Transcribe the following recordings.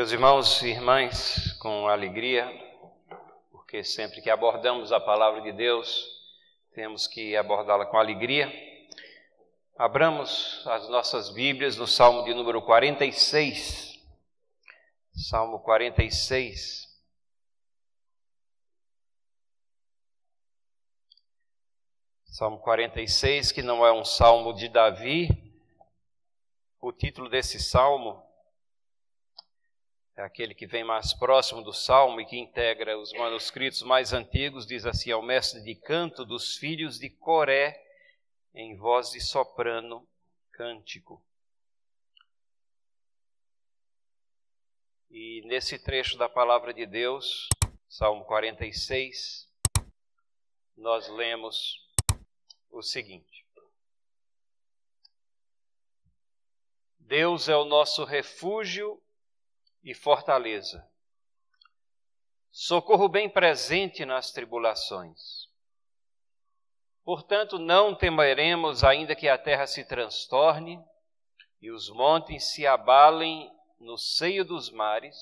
Meus irmãos e irmãs, com alegria, porque sempre que abordamos a palavra de Deus, temos que abordá-la com alegria. Abramos as nossas Bíblias no Salmo de número 46. Salmo 46. Salmo 46, que não é um salmo de Davi. O título desse salmo é aquele que vem mais próximo do salmo e que integra os manuscritos mais antigos, diz assim: ao mestre de canto dos filhos de Coré, em voz de soprano, cântico. E nesse trecho da palavra de Deus, Salmo 46, nós lemos o seguinte: Deus é o nosso refúgio e fortaleza, socorro bem presente nas tribulações. Portanto, não temeremos, ainda que a terra se transtorne e os montes se abalem no seio dos mares,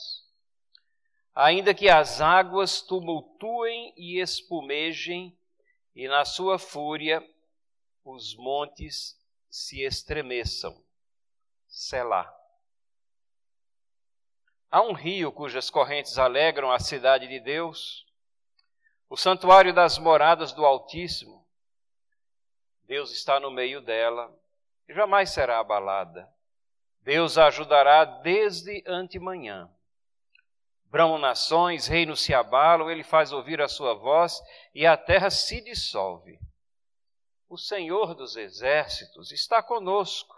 ainda que as águas tumultuem e espumejem, e na sua fúria os montes se estremeçam. Selá. Há um rio cujas correntes alegram a cidade de Deus, o santuário das moradas do Altíssimo. Deus está no meio dela e jamais será abalada. Deus a ajudará desde antemanhã. Bramam nações, reinos se abalam, ele faz ouvir a sua voz e a terra se dissolve. O Senhor dos exércitos está conosco.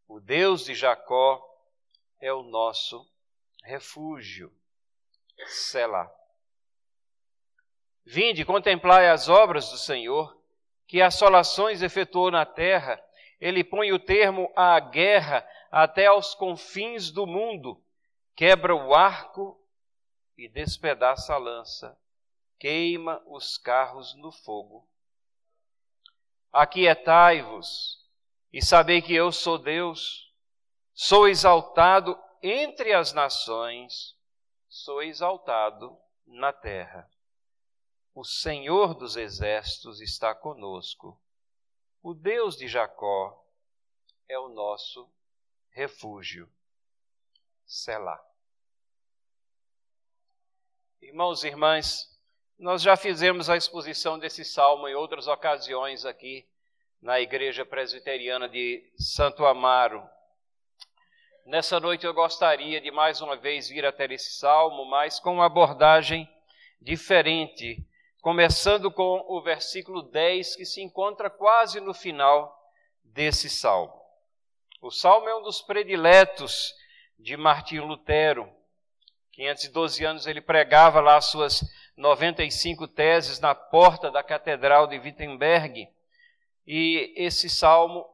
O Deus de Jacó é o nosso refúgio. Selá. Vinde, contemplai as obras do Senhor, que assolações efetuou na terra. Ele põe o termo à guerra até aos confins do mundo, quebra o arco e despedaça a lança, queima os carros no fogo. Aquietai-vos e sabei que eu sou Deus, sou exaltado entre as nações, sou exaltado na terra. O Senhor dos exércitos está conosco. O Deus de Jacó é o nosso refúgio. Selá. Irmãos e irmãs, nós já fizemos a exposição desse salmo em outras ocasiões aqui na Igreja Presbiteriana de Santo Amaro. Nessa noite eu gostaria de mais uma vez vir até esse salmo, mas com uma abordagem diferente, começando com o versículo 10, que se encontra quase no final desse salmo. O salmo é um dos prediletos de Martinho Lutero. 512 anos ele pregava lá as suas 95 teses na porta da Catedral de Wittenberg, e esse salmo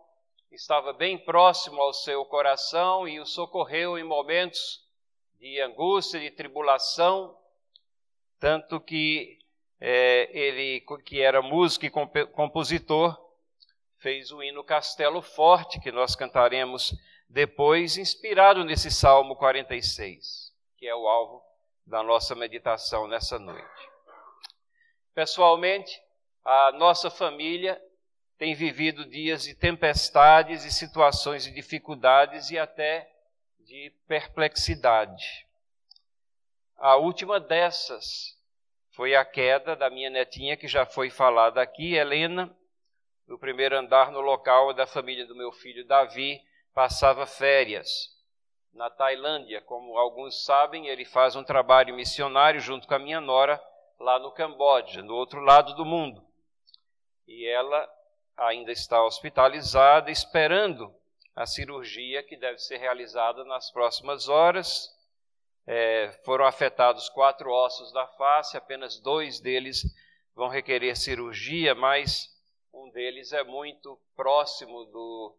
estava bem próximo ao seu coração e o socorreu em momentos de angústia, de tribulação, tanto que ele, que era músico e compositor, fez o hino Castelo Forte, que nós cantaremos depois, inspirado nesse Salmo 46, que é o alvo da nossa meditação nessa noite. Pessoalmente, a nossa família tem vivido dias de tempestades e situações de dificuldades e até de perplexidade. A última dessas foi a queda da minha netinha, que já foi falada aqui, Helena, no primeiro andar no local da família do meu filho Davi, passava férias na Tailândia. Como alguns sabem, ele faz um trabalho missionário junto com a minha nora lá no Camboja, no outro lado do mundo. E ela ainda está hospitalizada, esperando a cirurgia que deve ser realizada nas próximas horas. Foram afetados 4 ossos da face, apenas 2 deles vão requerer cirurgia, mas um deles é muito próximo do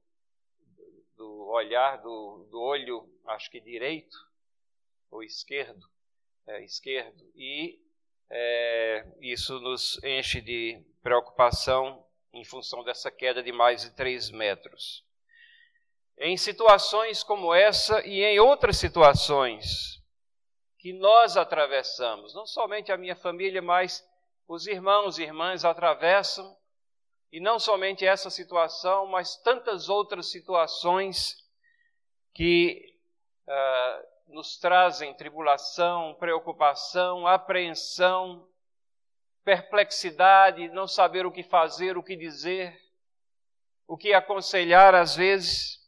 olhar, do olho, acho que direito, ou esquerdo, esquerdo. E isso nos enche de preocupação em função dessa queda de mais de 3 metros. em situações como essa e em outras situações que nós atravessamos. Não somente a minha família, mas os irmãos e irmãs atravessam. E não somente essa situação, mas tantas outras situações que nos trazem tribulação, preocupação, apreensão, perplexidade, não saber o que fazer, o que dizer, o que aconselhar às vezes.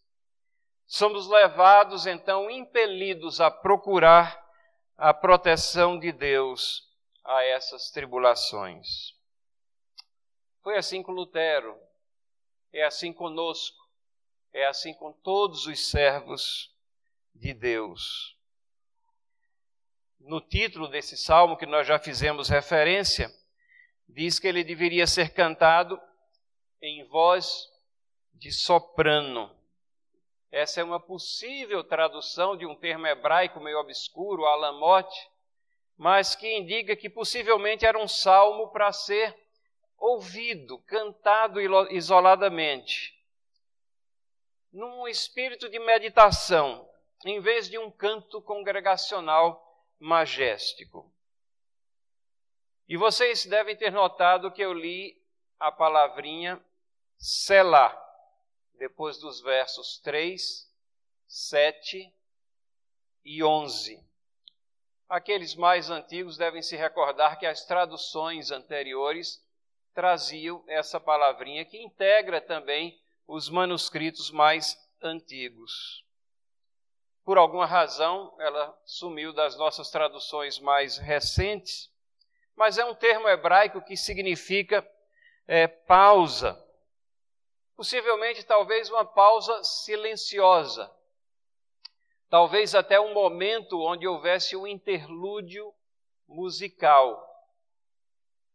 Somos levados, então, impelidos a procurar a proteção de Deus a essas tribulações. Foi assim com Lutero, é assim conosco, é assim com todos os servos de Deus. No título desse salmo, que nós já fizemos referência, diz que ele deveria ser cantado em voz de soprano. Essa é uma possível tradução de um termo hebraico meio obscuro, alamote, mas que indica que possivelmente era um salmo para ser ouvido, cantado isoladamente, num espírito de meditação, em vez de um canto congregacional majéstico. E vocês devem ter notado que eu li a palavrinha Selá, depois dos versos 3, 7 e 11. Aqueles mais antigos devem se recordar que as traduções anteriores traziam essa palavrinha, que integra também os manuscritos mais antigos. Por alguma razão, ela sumiu das nossas traduções mais recentes, mas é um termo hebraico que significa pausa. Possivelmente, talvez uma pausa silenciosa. Talvez até um momento onde houvesse um interlúdio musical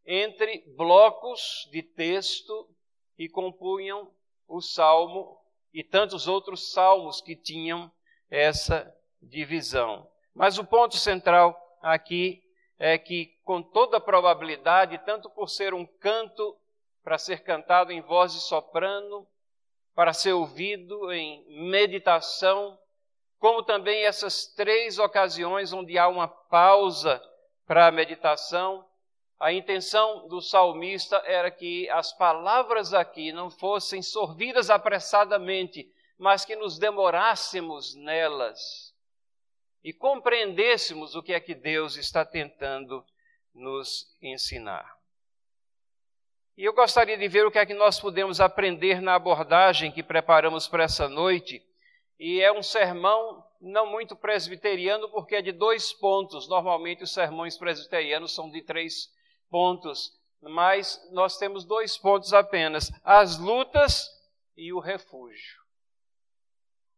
entre blocos de texto que compunham o salmo e tantos outros salmos que tinham essa divisão. Mas o ponto central aqui é que, com toda probabilidade, tanto por ser um canto para ser cantado em voz de soprano, para ser ouvido em meditação, como também essas três ocasiões onde há uma pausa para a meditação, a intenção do salmista era que as palavras aqui não fossem sorvidas apressadamente, mas que nos demorássemos nelas e compreendêssemos o que é que Deus está tentando nos ensinar. E eu gostaria de ver o que é que nós podemos aprender na abordagem que preparamos para essa noite. E é um sermão não muito presbiteriano, porque é de 2 pontos. Normalmente os sermões presbiterianos são de 3 pontos, mas nós temos 2 pontos apenas: as lutas e o refúgio.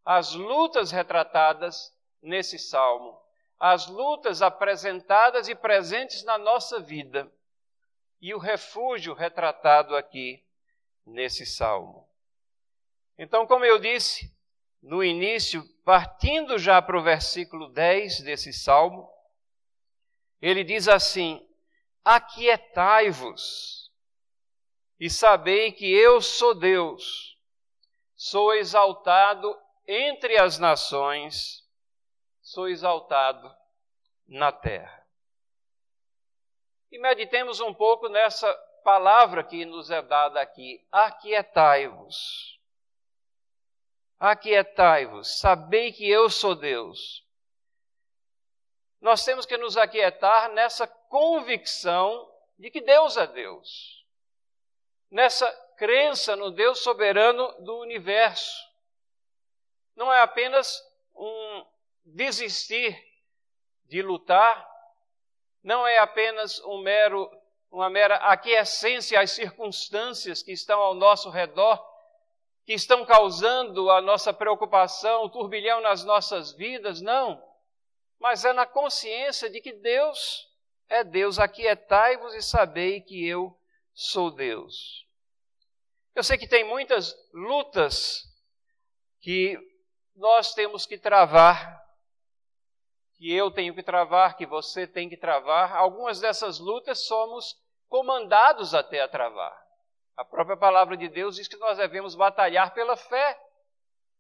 As lutas retratadas nesse salmo, as lutas apresentadas e presentes na nossa vida, e o refúgio retratado aqui nesse salmo. Então, como eu disse no início, partindo já para o versículo 10 desse salmo, ele diz assim: aquietai-vos e sabei que eu sou Deus, sou exaltado entre as nações, sou exaltado na terra. E meditemos um pouco nessa palavra que nos é dada aqui: aquietai-vos. Aquietai-vos, sabei que eu sou Deus. Nós temos que nos aquietar nessa convicção de que Deus é Deus, nessa crença no Deus soberano do universo. Não é apenas um desistir de lutar, não é apenas uma mera aquiescência às circunstâncias que estão ao nosso redor, que estão causando a nossa preocupação, o turbilhão nas nossas vidas, não. Mas é na consciência de que Deus é Deus. Aquietai-vos e sabei que eu sou Deus. Eu sei que tem muitas lutas que nós temos que travar, que eu tenho que travar, que você tem que travar. Algumas dessas lutas somos comandados até a travar. A própria palavra de Deus diz que nós devemos batalhar pela fé.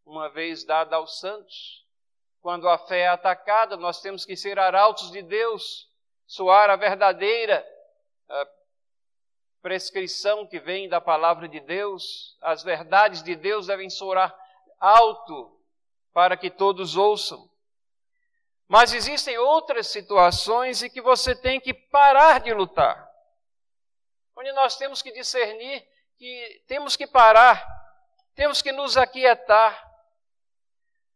uma vez dada aos santos. Quando a fé é atacada, nós temos que ser arautos de Deus, soar a verdadeira prescrição que vem da palavra de Deus. As verdades de Deus devem soar alto para que todos ouçam. Mas existem outras situações em que você tem que parar de lutar, onde nós temos que discernir que temos que parar, temos que nos aquietar.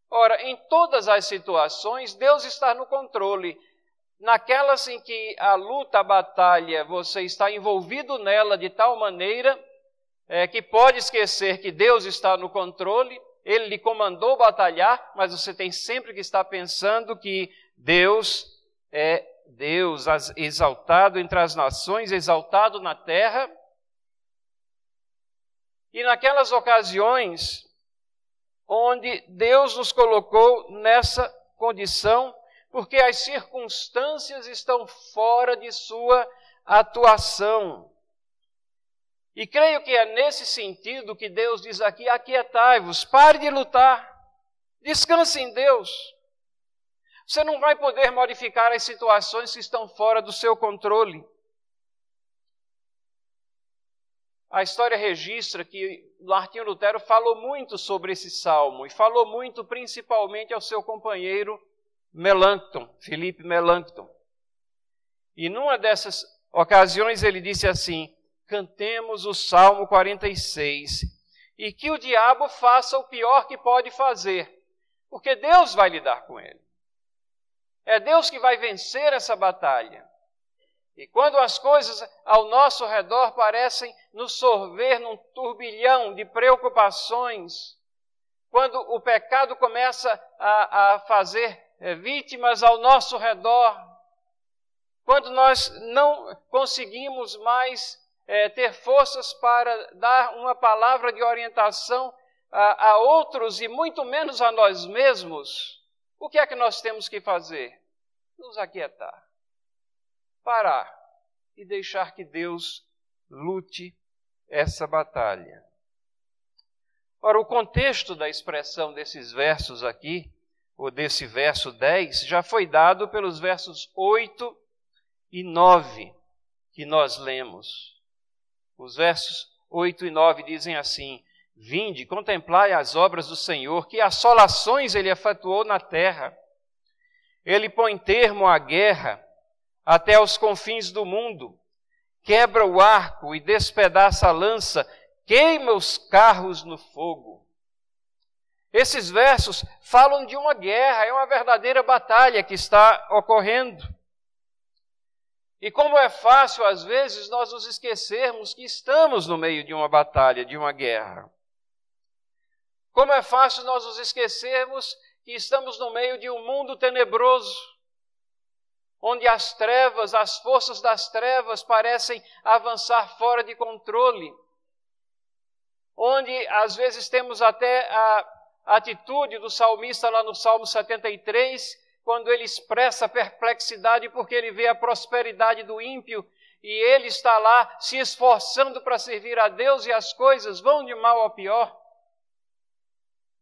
Ora, em todas as situações, Deus está no controle. Naquelas em que a luta, a batalha, você está envolvido nela de tal maneira que pode esquecer que Deus está no controle, Ele lhe comandou batalhar, mas você tem sempre que estar pensando que Deus é Deus, exaltado entre as nações, exaltado na terra. E naquelas ocasiões onde Deus nos colocou nessa condição, porque as circunstâncias estão fora de sua atuação. E creio que é nesse sentido que Deus diz aqui: aquietai-vos, pare de lutar, descanse em Deus. Você não vai poder modificar as situações que estão fora do seu controle. A história registra que Martinho Lutero falou muito sobre esse salmo, e falou muito principalmente ao seu companheiro Melanchthon, Felipe Melanchthon. E numa dessas ocasiões ele disse assim: cantemos o Salmo 46, e que o diabo faça o pior que pode fazer, porque Deus vai lidar com ele. É Deus que vai vencer essa batalha. E quando as coisas ao nosso redor parecem nos sorver num turbilhão de preocupações, quando o pecado começa a fazer vítimas ao nosso redor, quando nós não conseguimos mais ter forças para dar uma palavra de orientação a outros e muito menos a nós mesmos, o que é que nós temos que fazer? Nos aquietar, parar e deixar que Deus lute essa batalha. Ora, o contexto da expressão desses versos aqui, ou desse verso 10, já foi dado pelos versos 8 e 9 que nós lemos. Os versos 8 e 9 dizem assim: vinde, contemplai as obras do Senhor, que assolações Ele efetuou na terra. Ele põe termo à guerra até aos confins do mundo, quebra o arco e despedaça a lança, queima os carros no fogo. Esses versos falam de uma guerra, é uma verdadeira batalha que está ocorrendo. E como é fácil, às vezes, nós nos esquecermos que estamos no meio de uma batalha, de uma guerra. Como é fácil nós nos esquecermos que estamos no meio de um mundo tenebroso, onde as trevas, as forças das trevas parecem avançar fora de controle, onde às vezes temos até a atitude do salmista lá no Salmo 73, quando ele expressa perplexidade porque ele vê a prosperidade do ímpio e ele está lá se esforçando para servir a Deus e as coisas vão de mal a pior.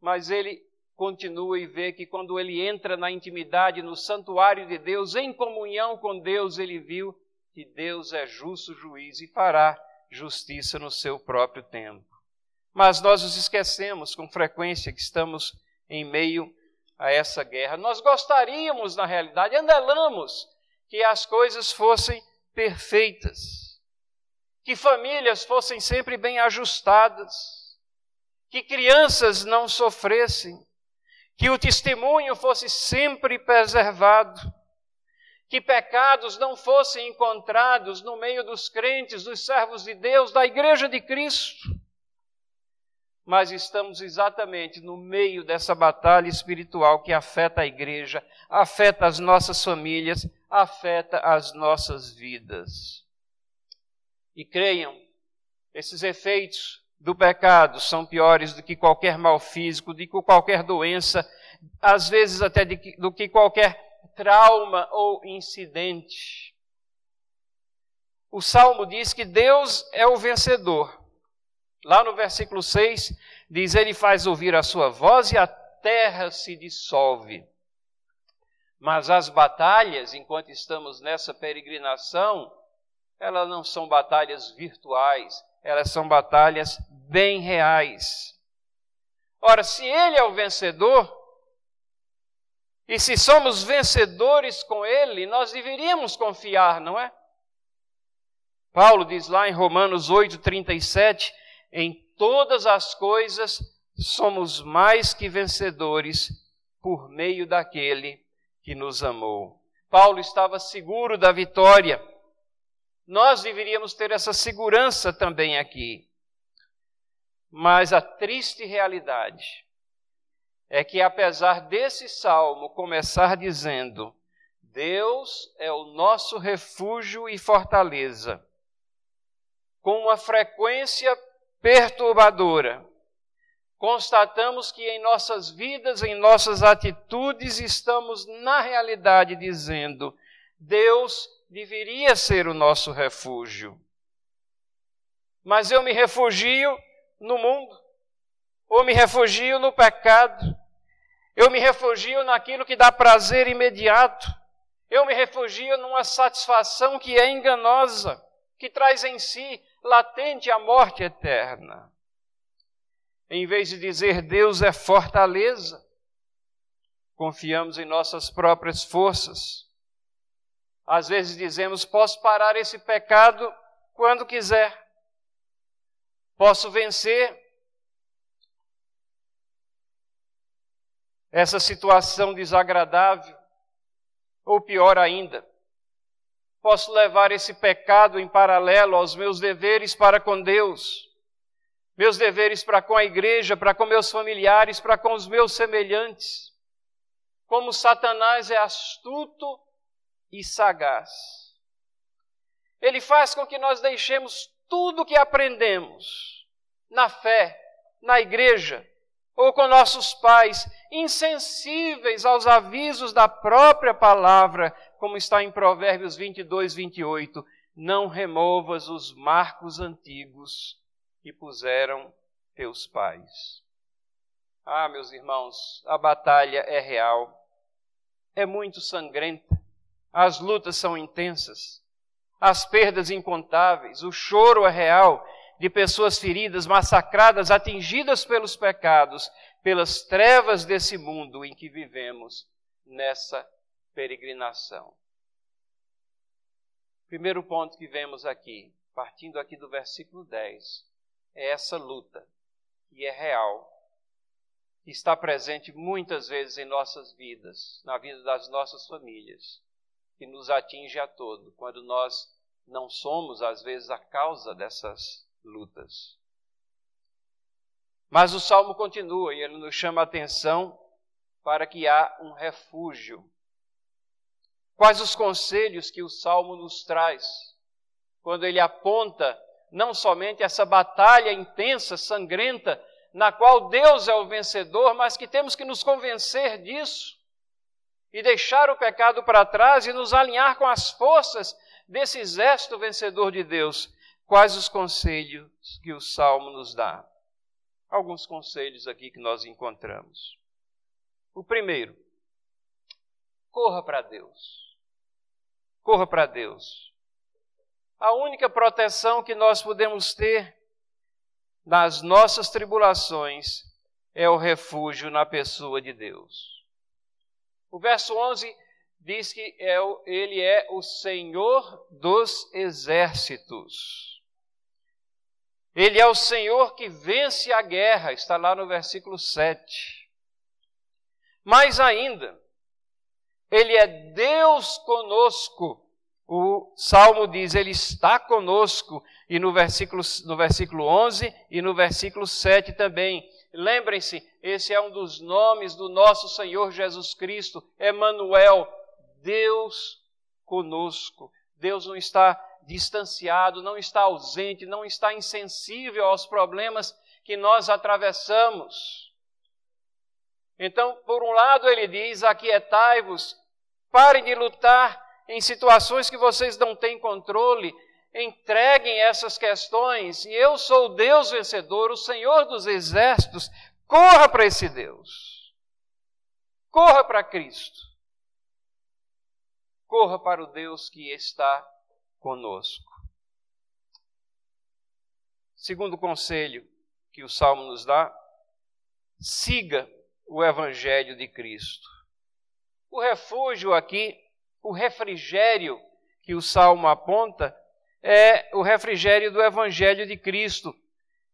Mas ele continua e vê que quando ele entra na intimidade, no santuário de Deus, em comunhão com Deus, ele viu que Deus é justo juiz e fará justiça no seu próprio tempo. Mas nós nos esquecemos com frequência que estamos em meio a essa guerra. Nós gostaríamos, na realidade, anelamos que as coisas fossem perfeitas, que famílias fossem sempre bem ajustadas, que crianças não sofressem, que o testemunho fosse sempre preservado, que pecados não fossem encontrados no meio dos crentes, dos servos de Deus, da Igreja de Cristo. Mas estamos exatamente no meio dessa batalha espiritual que afeta a igreja, afeta as nossas famílias, afeta as nossas vidas. E creiam, esses efeitos do pecado são piores do que qualquer mal físico, do que qualquer doença, às vezes até do que qualquer trauma ou incidente. O Salmo diz que Deus é o vencedor. Lá no versículo 6, Diz, ele faz ouvir a sua voz e a terra se dissolve. Mas as batalhas, enquanto estamos nessa peregrinação, elas não são batalhas virtuais, elas são batalhas bem reais. Ora, se ele é o vencedor, e se somos vencedores com ele, nós deveríamos confiar, não é? Paulo diz lá em Romanos 8:37, em todas as coisas somos mais que vencedores por meio daquele que nos amou. Paulo estava seguro da vitória. Nós deveríamos ter essa segurança também aqui. Mas a triste realidade é que, apesar desse salmo começar dizendo, Deus é o nosso refúgio e fortaleza, com uma frequência perturbadora, constatamos que em nossas vidas, em nossas atitudes, estamos na realidade dizendo, Deus deveria ser o nosso refúgio. Mas eu me refugio no mundo, ou me refugio no pecado, eu me refugio naquilo que dá prazer imediato, eu me refugio numa satisfação que é enganosa, que traz em si latente a morte eterna. Em vez de dizer Deus é fortaleza, confiamos em nossas próprias forças. Às vezes dizemos, posso parar esse pecado quando quiser. Posso vencer essa situação desagradável, ou pior ainda, posso levar esse pecado em paralelo aos meus deveres para com Deus, meus deveres para com a igreja, para com meus familiares, para com os meus semelhantes. Como Satanás é astuto e sagaz. Ele faz com que nós deixemos tudo o que aprendemos na fé, na igreja, ou com nossos pais, insensíveis aos avisos da própria palavra, como está em Provérbios 22:28, não removas os marcos antigos que puseram teus pais. Ah, meus irmãos, a batalha é real, é muito sangrenta, as lutas são intensas, as perdas incontáveis, o choro é real, de pessoas feridas, massacradas, atingidas pelos pecados, pelas trevas desse mundo em que vivemos nessa peregrinação. Primeiro ponto que vemos aqui, partindo aqui do versículo 10, é essa luta que é real, que está presente muitas vezes em nossas vidas, na vida das nossas famílias, que nos atinge a todo, quando nós não somos, às vezes, a causa dessas lutas. Mas o Salmo continua e ele nos chama a atenção para que há um refúgio. Quais os conselhos que o Salmo nos traz, quando ele aponta não somente essa batalha intensa, sangrenta, na qual Deus é o vencedor, mas que temos que nos convencer disso e deixar o pecado para trás e nos alinhar com as forças desse exército vencedor de Deus. Quais os conselhos que o Salmo nos dá? Alguns conselhos aqui que nós encontramos. O primeiro, corra para Deus. Corra para Deus. A única proteção que nós podemos ter nas nossas tribulações é o refúgio na pessoa de Deus. O verso 11 diz que Ele é o Senhor dos exércitos. Ele é o Senhor que vence a guerra, está lá no versículo 7. Mais ainda, Ele é Deus conosco. O Salmo diz, Ele está conosco, e no versículo 11 e no versículo 7 também. Lembrem-se, esse é um dos nomes do nosso Senhor Jesus Cristo, Emanuel, Deus conosco. Deus não está distanciado, não está ausente, não está insensível aos problemas que nós atravessamos. Então, por um lado, ele diz, aquietai-vos, parem de lutar em situações que vocês não têm controle, entreguem essas questões, e eu sou o Deus vencedor, o Senhor dos exércitos. Corra para esse Deus. Corra para Cristo. Corra para o Deus que está conosco. Segundo conselho que o Salmo nos dá, siga o Evangelho de Cristo. O refúgio aqui, o refrigério que o Salmo aponta, é o refrigério do Evangelho de Cristo.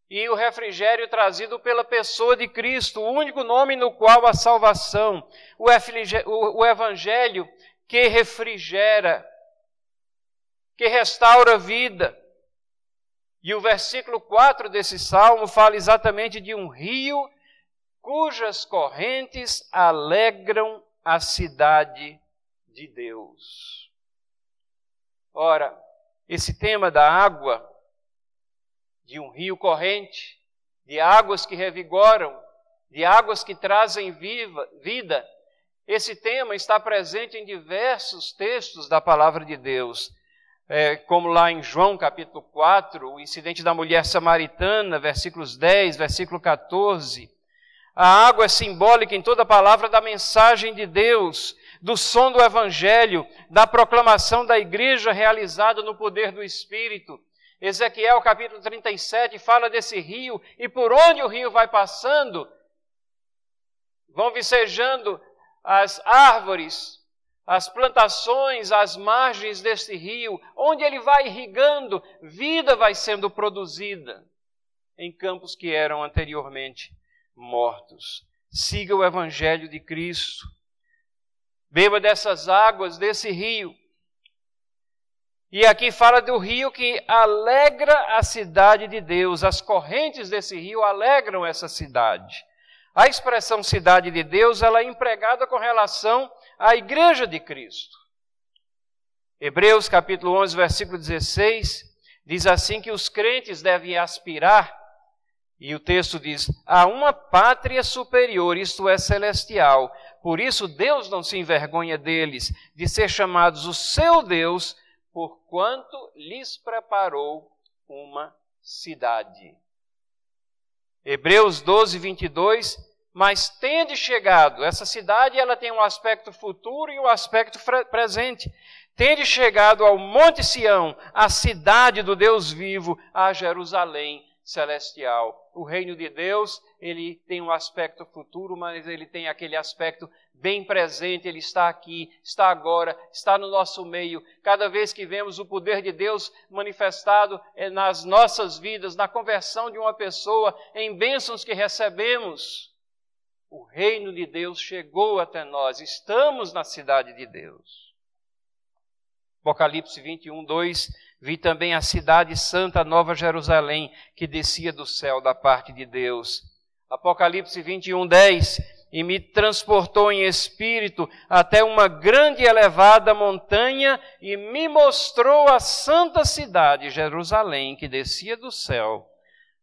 E o refrigério trazido pela pessoa de Cristo, o único nome no qual há salvação. O Evangelho que refrigera, que restaura a vida. E o versículo 4 desse salmo fala exatamente de um rio cujas correntes alegram a cidade de Deus. Ora, esse tema da água, de um rio corrente, de águas que revigoram, de águas que trazem vida, esse tema está presente em diversos textos da palavra de Deus. Como lá em João capítulo 4, o incidente da mulher samaritana, versículos 10, versículo 14. A água é simbólica em toda a palavra da mensagem de Deus, do som do Evangelho, da proclamação da igreja realizada no poder do Espírito. Ezequiel capítulo 37 fala desse rio, e por onde o rio vai passando, vão vicejando as árvores, as plantações, as margens deste rio, onde ele vai irrigando, vida vai sendo produzida em campos que eram anteriormente mortos. Siga o Evangelho de Cristo. Beba dessas águas, desse rio. E aqui fala do rio que alegra a cidade de Deus. As correntes desse rio alegram essa cidade. A expressão cidade de Deus, ela é empregada com relação à igreja de Cristo. Hebreus capítulo 11, versículo 16, diz assim que os crentes devem aspirar, e o texto diz, a uma pátria superior, isto é, celestial. Por isso Deus não se envergonha deles, de ser chamados o seu Deus, porquanto lhes preparou uma cidade. Hebreus 12, 22, mas tende chegado, essa cidade ela tem um aspecto futuro e um aspecto presente, tende chegado ao Monte Sião, a cidade do Deus vivo, a Jerusalém celestial. O reino de Deus, ele tem um aspecto futuro, mas ele tem aquele aspecto bem presente, ele está aqui, está agora, está no nosso meio. Cada vez que vemos o poder de Deus manifestado nas nossas vidas, na conversão de uma pessoa, em bênçãos que recebemos, o reino de Deus chegou até nós, estamos na cidade de Deus. Apocalipse 21, 2, vi também a cidade santa, a Nova Jerusalém, que descia do céu da parte de Deus. Apocalipse 21, 10, e me transportou em espírito até uma grande e elevada montanha e me mostrou a santa cidade, Jerusalém, que descia do céu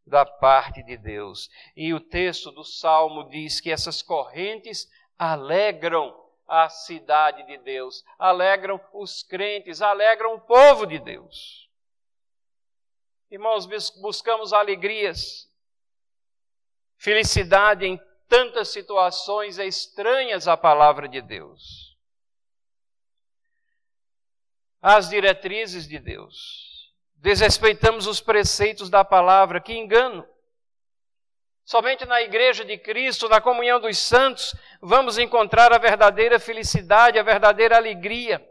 da parte de Deus. E o texto do Salmo diz que essas correntes alegram a cidade de Deus, alegram os crentes, alegram o povo de Deus. Irmãos, buscamos alegrias, felicidade em tantas situações estranhas à palavra de Deus, às diretrizes de Deus. Desrespeitamos os preceitos da palavra, que engano. Somente na igreja de Cristo, na comunhão dos santos, vamos encontrar a verdadeira felicidade, a verdadeira alegria.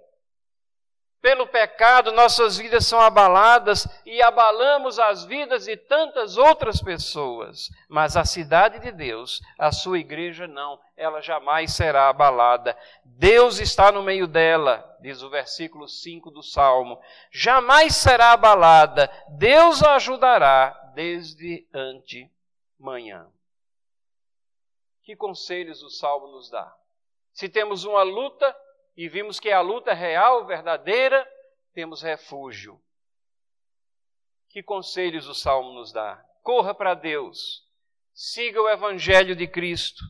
Pelo pecado, nossas vidas são abaladas e abalamos as vidas de tantas outras pessoas. Mas a cidade de Deus, a sua igreja não, ela jamais será abalada. Deus está no meio dela, diz o versículo 5 do Salmo. Jamais será abalada, Deus a ajudará desde antemanhã. Que conselhos o Salmo nos dá? Se temos uma luta, e vimos que a luta é real, verdadeira, temos refúgio. Que conselhos o Salmo nos dá? Corra para Deus, siga o Evangelho de Cristo.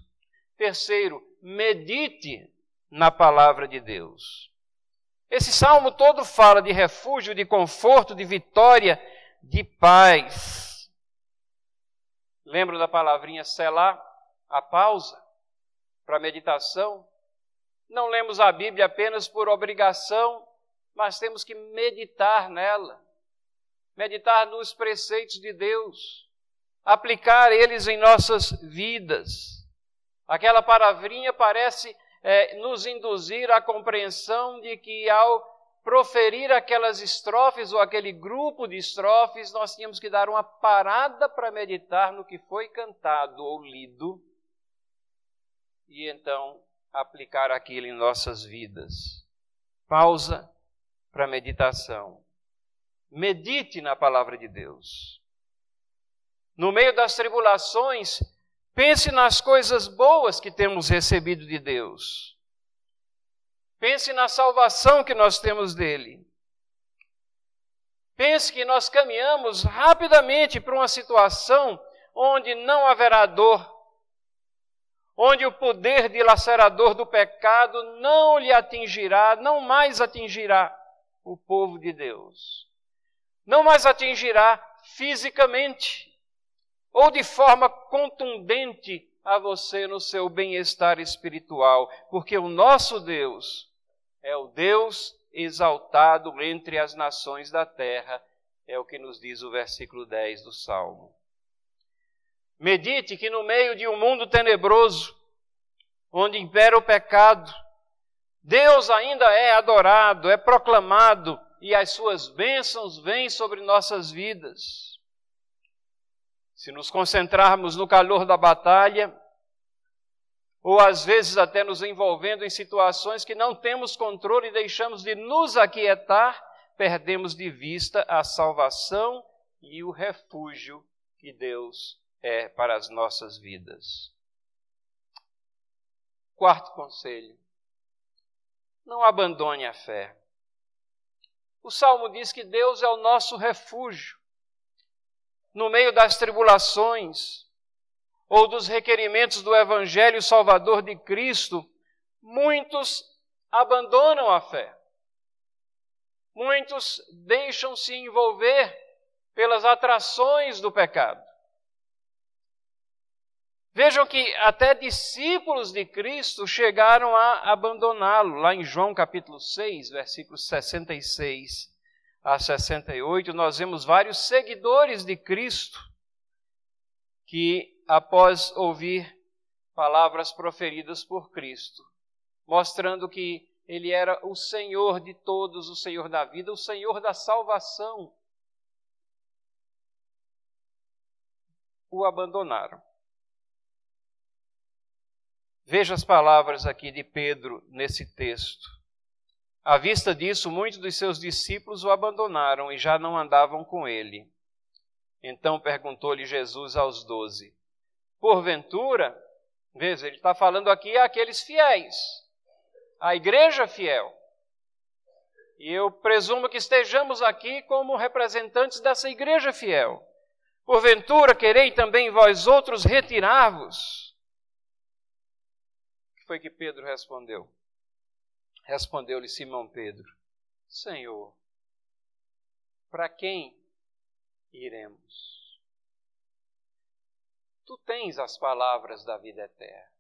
Terceiro, medite na palavra de Deus. Esse salmo todo fala de refúgio, de conforto, de vitória, de paz. Lembra da palavrinha selá, a pausa para meditação? Não lemos a Bíblia apenas por obrigação, mas temos que meditar nela. Meditar nos preceitos de Deus, aplicar eles em nossas vidas. Aquela palavrinha parece nos induzir à compreensão de que ao proferir aquelas estrofes ou aquele grupo de estrofes, nós tínhamos que dar uma parada para meditar no que foi cantado ou lido e então aplicar aquilo em nossas vidas. Pausa para meditação. Medite na palavra de Deus. No meio das tribulações, pense nas coisas boas que temos recebido de Deus. Pense na salvação que nós temos dele. Pense que nós caminhamos rapidamente para uma situação onde não haverá dor, onde o poder dilacerador do pecado não lhe atingirá, não mais atingirá o povo de Deus. Não mais atingirá fisicamente ou de forma contundente a você no seu bem-estar espiritual, porque o nosso Deus é o Deus exaltado entre as nações da terra, é o que nos diz o versículo 10 do Salmo. Medite que no meio de um mundo tenebroso, onde impera o pecado, Deus ainda é adorado, é proclamado, e as suas bênçãos vêm sobre nossas vidas. Se nos concentrarmos no calor da batalha, ou às vezes até nos envolvendo em situações que não temos controle e deixamos de nos aquietar, perdemos de vista a salvação e o refúgio que Deus é para as nossas vidas. Quarto conselho: não abandone a fé. O Salmo diz que Deus é o nosso refúgio. No meio das tribulações ou dos requerimentos do Evangelho Salvador de Cristo, muitos abandonam a fé. Muitos deixam-se envolver pelas atrações do pecado. Vejam que até discípulos de Cristo chegaram a abandoná-lo. Lá em João capítulo 6, versículos 66 a 68, nós vemos vários seguidores de Cristo que, após ouvir palavras proferidas por Cristo, mostrando que Ele era o Senhor de todos, o Senhor da vida, o Senhor da salvação, o abandonaram. Veja as palavras aqui de Pedro nesse texto. À vista disso, muitos dos seus discípulos o abandonaram e já não andavam com ele. Então perguntou-lhe Jesus aos 12, porventura, veja, ele está falando aqui àqueles fiéis, à igreja fiel. E eu presumo que estejamos aqui como representantes dessa igreja fiel. Porventura, querei também vós outros retirar-vos? O que foi que Pedro respondeu? Respondeu-lhe Simão Pedro, Senhor, para quem iremos? Tu tens as palavras da vida eterna.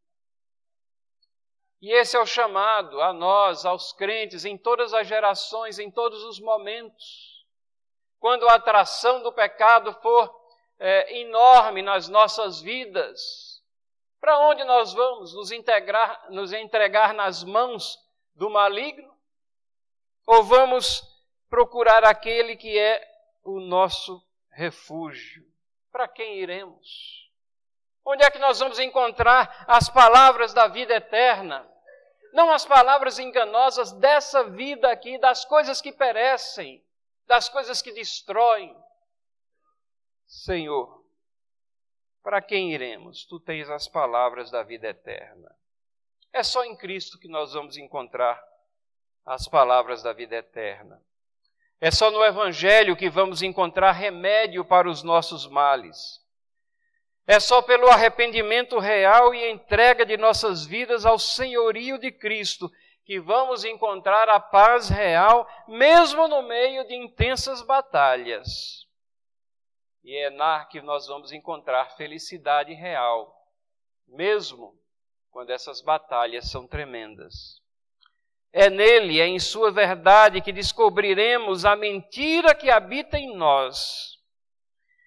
E esse é o chamado a nós, aos crentes, em todas as gerações, em todos os momentos. Quando a atração do pecado for enorme nas nossas vidas, para onde nós vamos? Nos entregar nas mãos do maligno? Ou vamos procurar aquele que é o nosso refúgio? Para quem iremos? Onde é que nós vamos encontrar as palavras da vida eterna? Não as palavras enganosas dessa vida aqui, das coisas que perecem, das coisas que destroem. Senhor, para quem iremos? Tu tens as palavras da vida eterna. É só em Cristo que nós vamos encontrar as palavras da vida eterna. É só no Evangelho que vamos encontrar remédio para os nossos males. É só pelo arrependimento real e entrega de nossas vidas ao senhorio de Cristo que vamos encontrar a paz real, mesmo no meio de intensas batalhas. E é lá que nós vamos encontrar felicidade real, mesmo quando essas batalhas são tremendas. É nele, é em sua verdade, que descobriremos a mentira que habita em nós.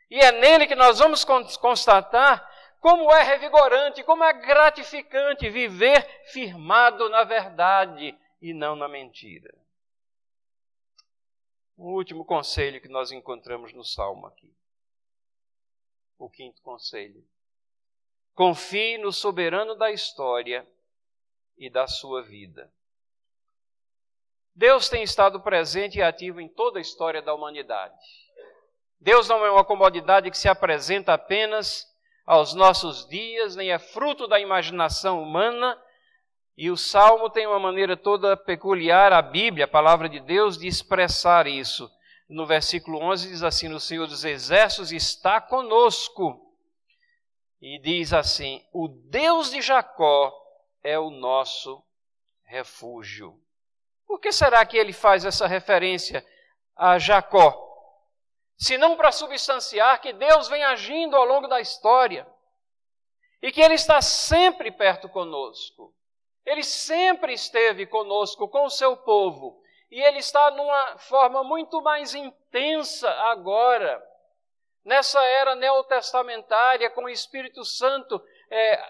E é nele que nós vamos constatar como é revigorante, como é gratificante viver firmado na verdade e não na mentira. Um último conselho que nós encontramos no Salmo aqui. O quinto conselho. Confie no soberano da história e da sua vida. Deus tem estado presente e ativo em toda a história da humanidade. Deus não é uma comodidade que se apresenta apenas aos nossos dias, nem é fruto da imaginação humana, e o Salmo tem uma maneira toda peculiar, a Bíblia, a palavra de Deus, de expressar isso. No versículo 11 diz assim, o Senhor dos Exércitos está conosco, e diz assim, o Deus de Jacó é o nosso refúgio. Por que será que ele faz essa referência a Jacó? Se não para substanciar que Deus vem agindo ao longo da história e que Ele está sempre perto conosco. Ele sempre esteve conosco, com o seu povo, e Ele está numa forma muito mais intensa agora, nessa era neotestamentária, com o Espírito Santo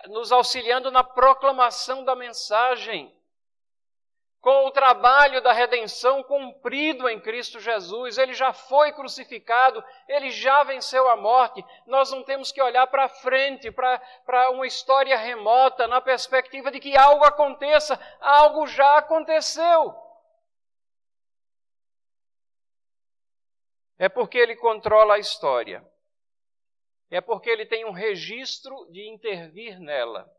nos auxiliando na proclamação da mensagem, com o trabalho da redenção cumprido em Cristo Jesus. Ele já foi crucificado, Ele já venceu a morte. Nós não temos que olhar para frente, para uma história remota, na perspectiva de que algo aconteça. Algo já aconteceu. É porque Ele controla a história. É porque Ele tem um registro de intervir nela.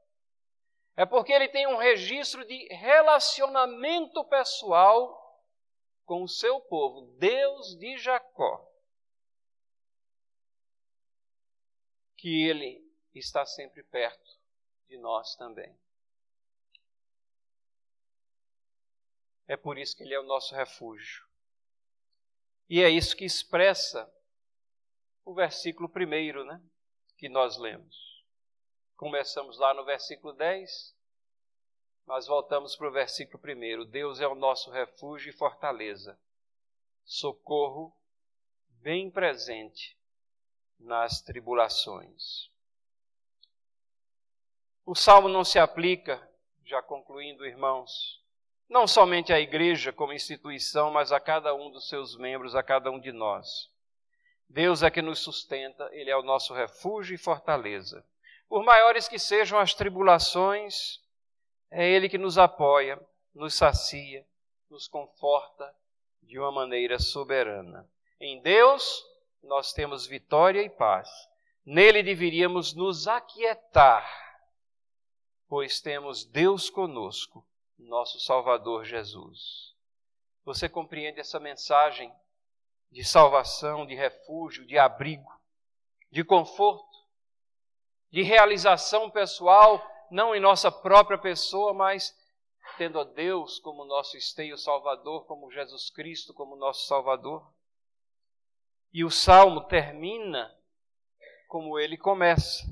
É porque Ele tem um registro de relacionamento pessoal com o seu povo, Deus de Jacó, que Ele está sempre perto de nós também. É por isso que Ele é o nosso refúgio. E é isso que expressa o versículo 1, né, que nós lemos. Começamos lá no versículo 10, mas voltamos para o versículo 1. Deus é o nosso refúgio e fortaleza, socorro bem presente nas tribulações. O Salmo não se aplica, já concluindo, irmãos, não somente à igreja como instituição, mas a cada um dos seus membros, a cada um de nós. Deus é que nos sustenta, Ele é o nosso refúgio e fortaleza. Por maiores que sejam as tribulações, é Ele que nos apoia, nos sacia, nos conforta de uma maneira soberana. Em Deus, nós temos vitória e paz. Nele deveríamos nos aquietar, pois temos Deus conosco, nosso Salvador Jesus. Você compreende essa mensagem de salvação, de refúgio, de abrigo, de conforto, de realização pessoal, não em nossa própria pessoa, mas tendo a Deus como nosso esteio salvador, como Jesus Cristo como nosso Salvador? E o Salmo termina como ele começa,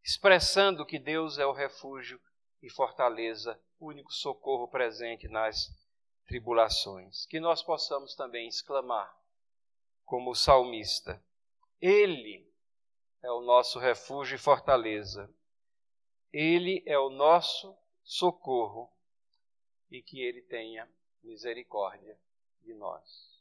expressando que Deus é o refúgio e fortaleza, o único socorro presente nas tribulações. Que nós possamos também exclamar, como o salmista, Ele é o nosso refúgio e fortaleza. Ele é o nosso socorro e que Ele tenha misericórdia de nós.